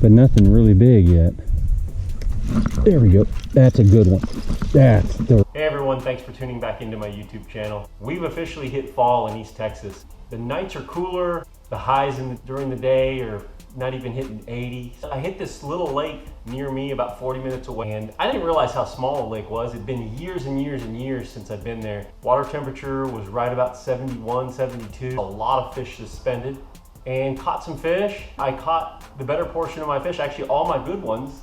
but nothing really big yet. There we go. That's a good one. That's the... Hey everyone, thanks for tuning back into my YouTube channel. We've officially hit fall in East Texas. The nights are cooler, the highs during the day are not even hitting 80. I hit this little lake near me about 40 minutes away, and I didn't realize how small the lake was. It'd been years and years and years since I've been there. Water temperature was right about 71, 72. A lot of fish suspended, and caught some fish. I caught the better portion of my fish, actually all my good ones,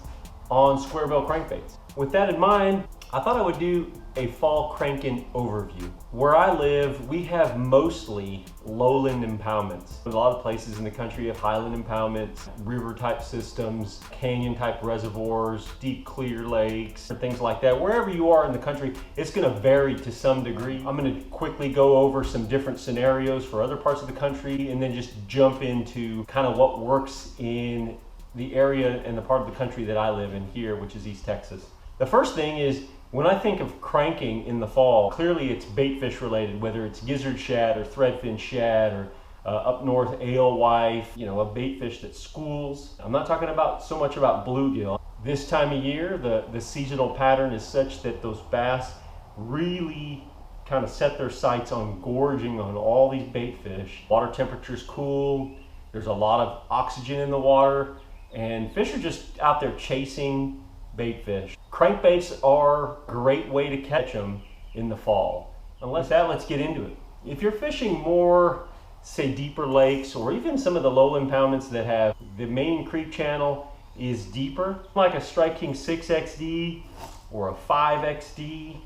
on square bill crankbaits. With that in mind, I thought I would do a fall cranking overview. Where I live, we have mostly lowland impoundments. A lot of places in the country have highland impoundments, river type systems, canyon type reservoirs, deep clear lakes, and things like that. Wherever you are in the country, it's gonna vary to some degree. I'm gonna quickly go over some different scenarios for other parts of the country and then just jump into kind of what works in the area and the part of the country that I live in here, which is East Texas. The first thing is, when I think of cranking in the fall, clearly it's bait fish related, whether it's gizzard shad or threadfin shad or up north alewife, you know, a bait fish that schools. I'm not talking about so much about bluegill. This time of year, the seasonal pattern is such that those bass really kind of set their sights on gorging on all these bait fish. Water temperature's cool, there's a lot of oxygen in the water, and fish are just out there chasing bait fish. Crankbaits are a great way to catch them in the fall. Unless that, let's get into it. If you're fishing more, say deeper lakes, or even some of the lowland impoundments that have the main creek channel is deeper, like a Strike King 6XD or a 5XD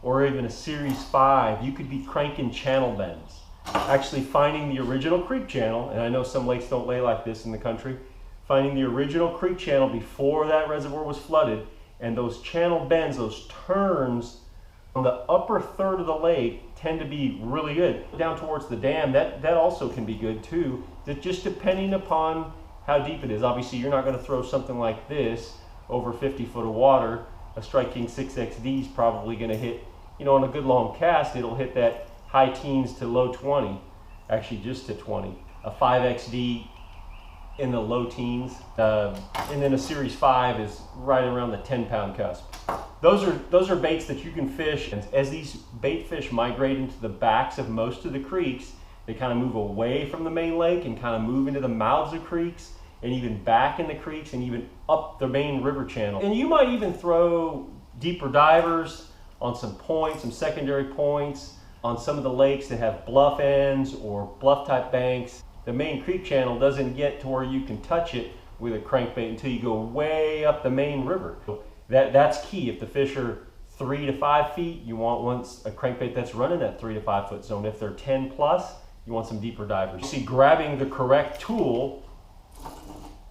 or even a Series 5, you could be cranking channel bends. Actually finding the original creek channel, and I know some lakes don't lay like this in the country, finding the original creek channel before that reservoir was flooded, and those channel bends, those turns on the upper third of the lake tend to be really good. Down towards the dam, that also can be good too, just depending upon how deep it is. Obviously, you're not gonna throw something like this over 50 foot of water. A Strike King 6XD is probably gonna hit, you know, on a good long cast, it'll hit that high teens to low 20, actually just to 20. A 5XD in the low teens, and then a Series 5 is right around the 10-pound cusp. Those are baits that you can fish, and as these bait fish migrate into the backs of most of the creeks, they kind of move away from the main lake and kind of move into the mouths of creeks, and even back in the creeks, and even up the main river channel. And you might even throw deeper divers on some points, some secondary points, on some of the lakes that have bluff ends or bluff type banks. The main creek channel doesn't get to where you can touch it with a crankbait until you go way up the main river. That's key. If the fish are 3 to 5 feet, you want a crankbait that's running that 3 to 5 foot zone. If they're 10 plus, you want some deeper divers. You see, grabbing the correct tool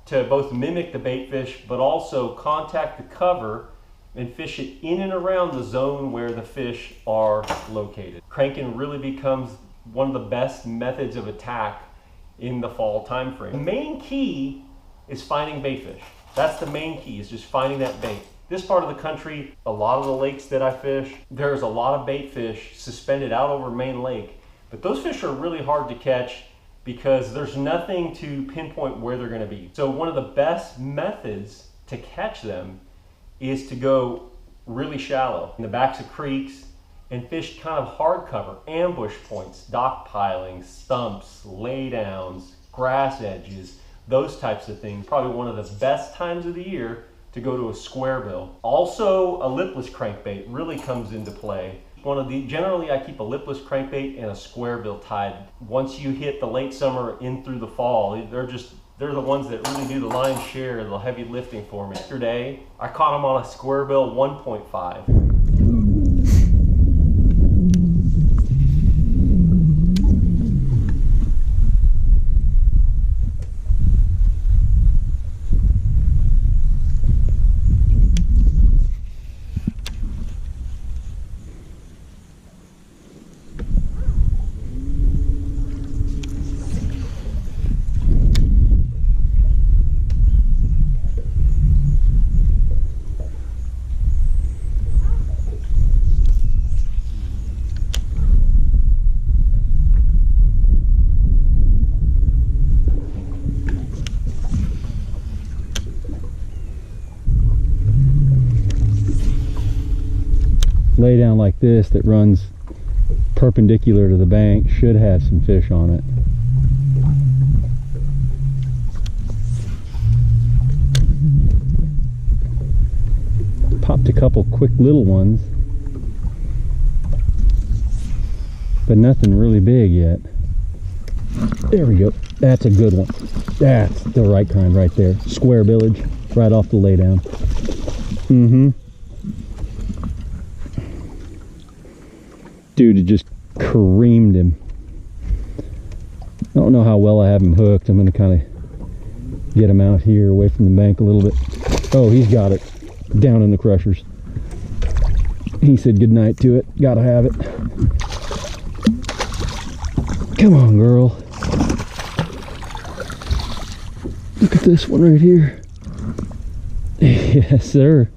to both mimic the bait fish, but also contact the cover and fish it in and around the zone where the fish are located. Cranking really becomes one of the best methods of attack in the fall time frame. The main key is finding bait fish. That's the main key, is just finding that bait. This part of the country, a lot of the lakes that I fish, there's a lot of bait fish suspended out over Main Lake, but those fish are really hard to catch because there's nothing to pinpoint where they're gonna be. So one of the best methods to catch them is to go really shallow in the backs of creeks and fish kind of hard cover, ambush points, dock pilings, stumps, laydowns, grass edges, those types of things. Probably one of the best times of the year to go to a square bill. Also, a lipless crankbait really comes into play. Generally I keep a lipless crankbait and a square bill tied. Once you hit the late summer in through the fall, they're the ones that really do the lion's share of the heavy lifting for me. Yesterday, I caught them on a square bill 1.5. lay down like this that runs perpendicular to the bank should have some fish on it. Popped a couple quick little ones, but nothing really big yet. There we go. That's a good one. That's the right kind right there. Square village, right off the laydown. Dude, it just creamed him. I don't know how well I have him hooked. I'm going to kind of get him out here away from the bank a little bit. Oh, he's got it. Down in the crushers. He said goodnight to it. Gotta have it. Come on, girl. Look at this one right here. Yes, sir.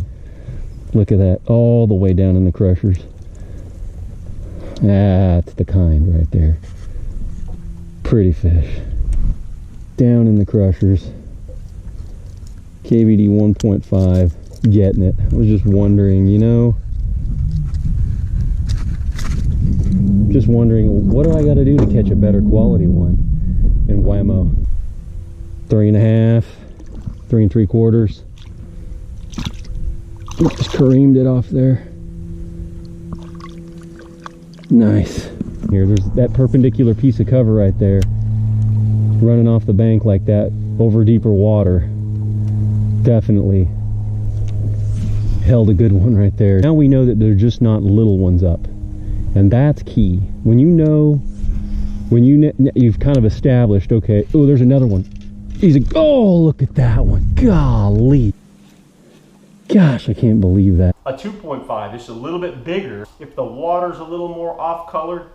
Look at that. All the way down in the crushers. That's the kind right there. Pretty fish. Down in the crushers. KVD 1.5. Getting it. I was just wondering, you know, just wondering, what do I got to do to catch a better quality one? And whammo, 3.5, 3 3/4. Just careened it off there. Nice. Here, there's that perpendicular piece of cover right there, running off the bank like that over deeper water. Definitely held a good one right there. Now we know that they're just not little ones up, and that's key. When you know, when you've kind of established, okay, oh, there's another one. He's like, oh, look at that one. Golly. Gosh, I can't believe that. A 2.5 is a little bit bigger. If the water's a little more off colored,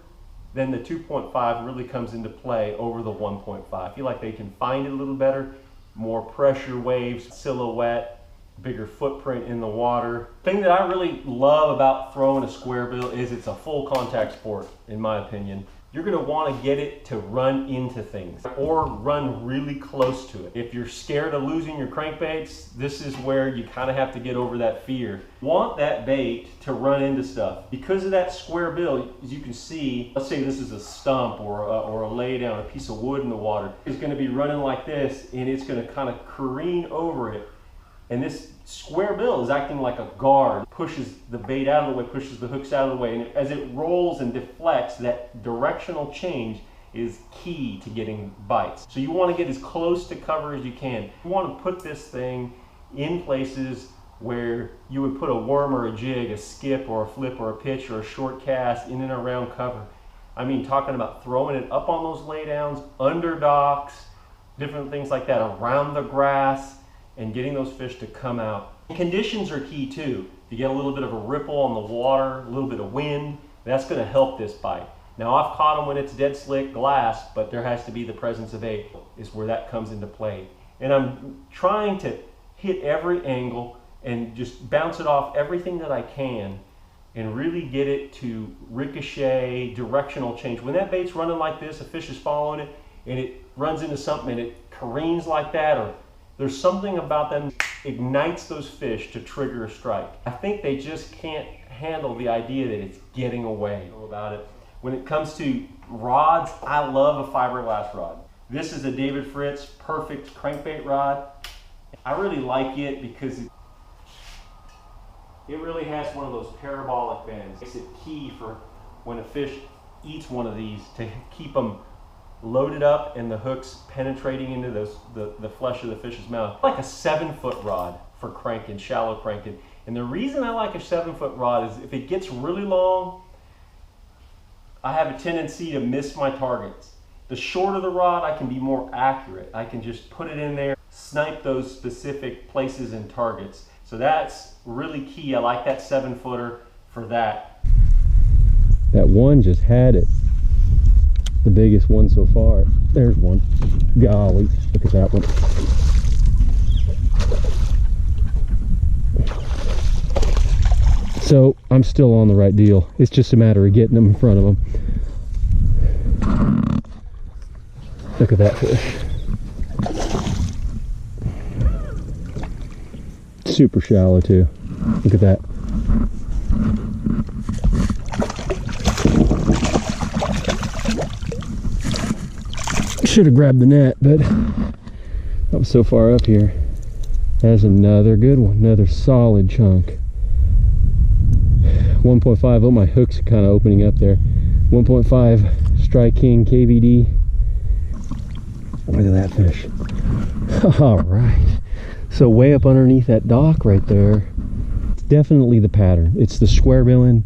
then the 2.5 really comes into play over the 1.5. I feel like they can find it a little better. More pressure waves, silhouette, bigger footprint in the water. The thing that I really love about throwing a square bill is it's a full contact sport, in my opinion. You're gonna wanna get it to run into things or run really close to it. If you're scared of losing your crankbaits, this is where you kind of have to get over that fear. You want that bait to run into stuff. Because of that square bill, as you can see, let's say this is a stump or a lay down, a piece of wood in the water. It's gonna be running like this, and it's gonna kind of careen over it. And this square bill is acting like a guard, pushes the bait out of the way, pushes the hooks out of the way, and as it rolls and deflects, that directional change is key to getting bites. So you want to get as close to cover as you can. You want to put this thing in places where you would put a worm or a jig, a skip or a flip or a pitch or a short cast in and around cover. I mean, talking about throwing it up on those laydowns, under docks, different things like that, around the grass, and getting those fish to come out. Conditions are key too. If you get a little bit of a ripple on the water, a little bit of wind, that's gonna help this bite. Now I've caught them when it's dead slick glass, but there has to be the presence of bait is where that comes into play. And I'm trying to hit every angle and just bounce it off everything that I can and really get it to ricochet, directional change. When that bait's running like this, a fish is following it and it runs into something and it careens like that, or there's something about them ignites those fish to trigger a strike. I think they just can't handle the idea that it's getting away about it. When it comes to rods, I love a fiberglass rod. This is a David Fritz perfect crankbait rod. I really like it because it really has one of those parabolic bends. It makes it key for when a fish eats one of these to keep them loaded up and the hooks penetrating into the flesh of the fish's mouth. I like a 7-foot rod for cranking, shallow cranking. And the reason I like a 7-foot rod is if it gets really long, I have a tendency to miss my targets. The shorter the rod, I can be more accurate. I can just put it in there, snipe those specific places and targets. So that's really key. I like that 7-footer for that. That one just had it. The biggest one so far. There's one. Golly, look at that one. So I'm still on the right deal. It's just a matter of getting them in front of them. Look at that fish. Super shallow too. Look at that. Should have grabbed the net, but I was so far up here. There's another good one, another solid chunk. 1.5. Oh, my hooks are kind of opening up there. 1.5 Strike King KVD. Look at that fish. All right. So way up underneath that dock right there, it's definitely the pattern. It's the square billing,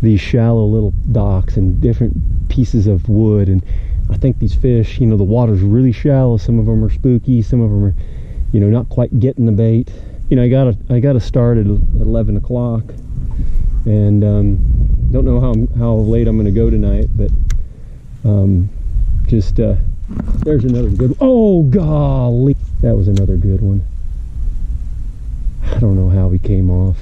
these shallow little docks and different pieces of wood. And I think these fish, you know, the water's really shallow. Some of them are spooky. Some of them are, you know, not quite getting the bait. You know, I got to start at 11 o'clock. And don't know how late I'm going to go tonight, but there's another good one. Oh golly, that was another good one. I don't know how he came off.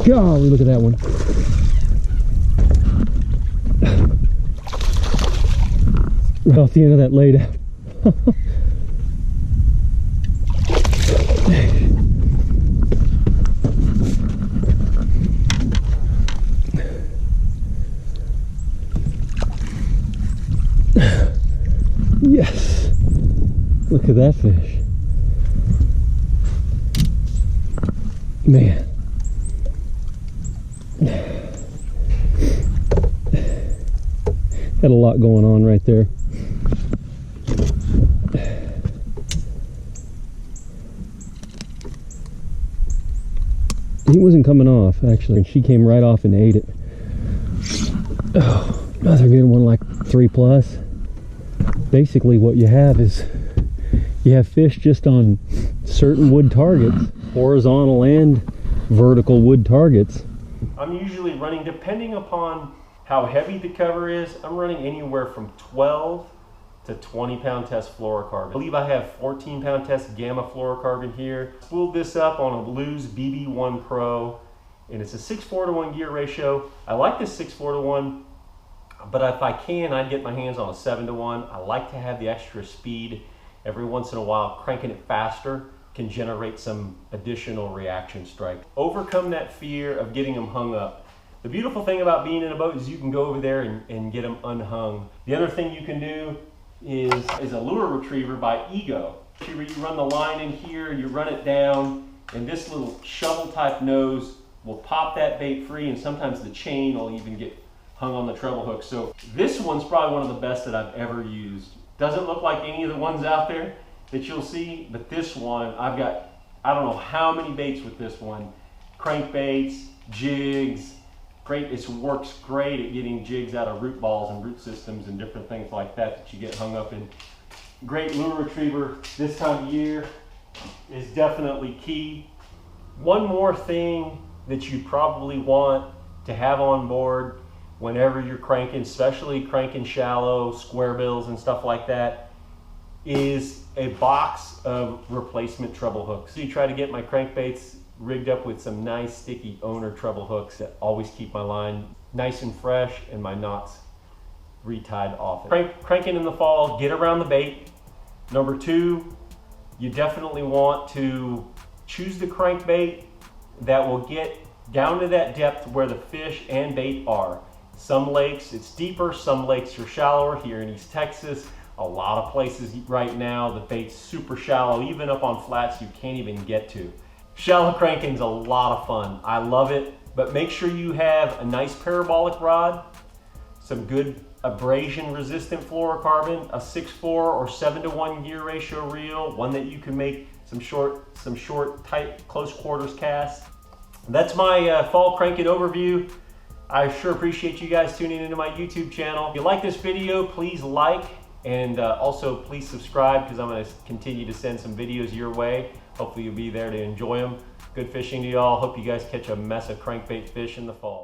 Golly, look at that one. Right off the end of that laid out. Yes. Look at that fish. Man. Had a lot going on right there. He wasn't coming off, actually. She came right off and ate it. Oh, another good one, like 3+. Basically what you have is you have fish just on certain wood targets, horizontal and vertical wood targets. I'm usually running, depending upon how heavy the cover is, I'm running anywhere from 12 to 20 pound test fluorocarbon. I believe I have 14 pound test gamma fluorocarbon here. Spooled this up on a Blues BB1 Pro, and it's a 6:4 to 1 gear ratio. I like this 6:4 to 1, but if I can, I'd get my hands on a 7 to 1. I like to have the extra speed. Every once in a while, cranking it faster can generate some additional reaction strike. Overcome that fear of getting them hung up. The beautiful thing about being in a boat is you can go over there and get them unhung. The other thing you can do is a lure retriever by Ego. You run the line in here, you run it down, and this little shovel type nose will pop that bait free, and sometimes the chain will even get hung on the treble hook. So this one's probably one of the best that I've ever used. Doesn't look like any of the ones out there that you'll see, but this one, I've got, I don't know how many baits with this one. Crankbaits, jigs, great. It works great at getting jigs out of root balls and root systems and different things like that you get hung up in. Great lure retriever this time of year is definitely key. One more thing that you probably want to have on board whenever you're cranking, especially cranking shallow, square bills and stuff like that, is a box of replacement treble hooks. So you try to get my crankbaits rigged up with some nice sticky owner treble hooks that always keep my line nice and fresh and my knots retied often. Cranking in the fall, get around the bait. Number 2, you definitely want to choose the crankbait that will get down to that depth where the fish and bait are. Some lakes it's deeper, some lakes are shallower. Here in East Texas, a lot of places right now the bait's super shallow, even up on flats you can't even get to. Shallow cranking's a lot of fun. I love it, but make sure you have a nice parabolic rod, some good abrasion resistant fluorocarbon, a 6:4 or 7 to 1 gear ratio reel, one that you can make some short, tight, close quarters casts. That's my fall cranking overview. I sure appreciate you guys tuning into my YouTube channel. If you like this video, please like, and also please subscribe, because I'm going to continue to send some videos your way. Hopefully you'll be there to enjoy them. Good fishing to y'all. Hope you guys catch a mess of crankbait fish in the fall.